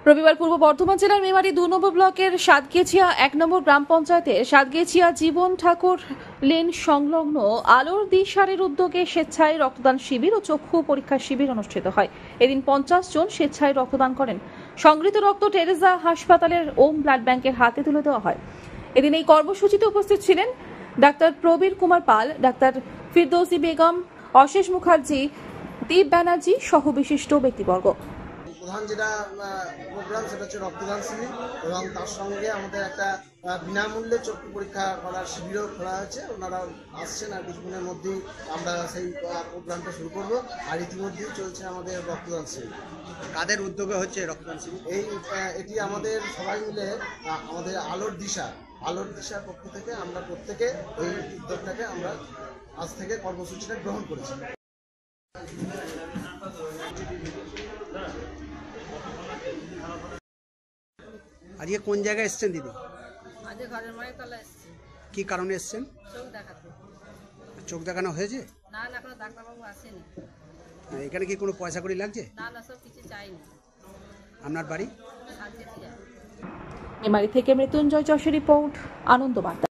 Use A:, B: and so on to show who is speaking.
A: রবিবার পূর্ব বর্ধমান জেলার মেমারি 2 নম্বর ব্লকের সাতগেছিয়া 1 নম্বর গ্রাম পঞ্চায়েতের সাতগেছিয়া জীবন ঠাকুর লেন সংলগ্ন আলোর দিশারের উদ্যোগে স্বেচ্ছায় রক্তদান শিবির ও চক্ষু পরীক্ষা শিবির অনুষ্ঠিত হয়। এদিন 50 জন স্বেচ্ছায় রক্তদান করেন। সংগৃহীত রক্ত টেরেজা হাসপাতালের ওম ব্লাড ব্যাংকের হাতে তুলে দেওয়া হয়। এদিন এই কর্মসূচিতে উপস্থিত ছিলেন ডাক্তার প্রবীর কুমার পাল, ডাক্তার ফিরদৌসি বেগম, অশেষ মুখার্জি, দীপ ব্যানার্জি সহ বিশিষ্ট ব্যক্তিবর্গ।
B: প্রধান যেটা প্রোগ্রাম সেটা হচ্ছে রক্তদান শিবির এবং তার সঙ্গে আমাদের একটা বিনামূল্যে চক্ষু পরীক্ষা করার শিবিরও খোলা হয়েছে। ওনারা আসছেন আর কিছুদিনের মধ্যেই আমরা সেই প্রোগ্রামটা শুরু করব। আর ইতিমধ্যেই চলছে আমাদের রক্তদান শিবির।
C: কাদের উদ্যোগে হচ্ছে রক্তদান শিবির?
B: এটি আমাদের সবাই মিলে আমাদের আলোর দিশার পক্ষ থেকে আমরা প্রত্যেকে এই উদ্যোগটাকে আমরা আজ থেকে কর্মসূচিটা গ্রহণ করেছি।
C: আজকে কোন জায়গায় এসেছেন দিদি?
D: আজকে ঘরের মায়ের তলা এসেছি।
C: কি কারণে এসেছেন?
D: চোখ দেখাতে।
C: চোখ দেখানো হয়েছে?
D: না এখনো ডাক্তারবাবু আসেনি।
C: এখানে কি কোনো পয়সা কড়ি লাগছে?
D: না সব কিছু চাইনি।
C: আপনার বাড়ি?
D: সাথে
A: মেমারি থেকে মৃত্যুঞ্জয় যশের রিপোর্ট, আনন্দ বার্তা।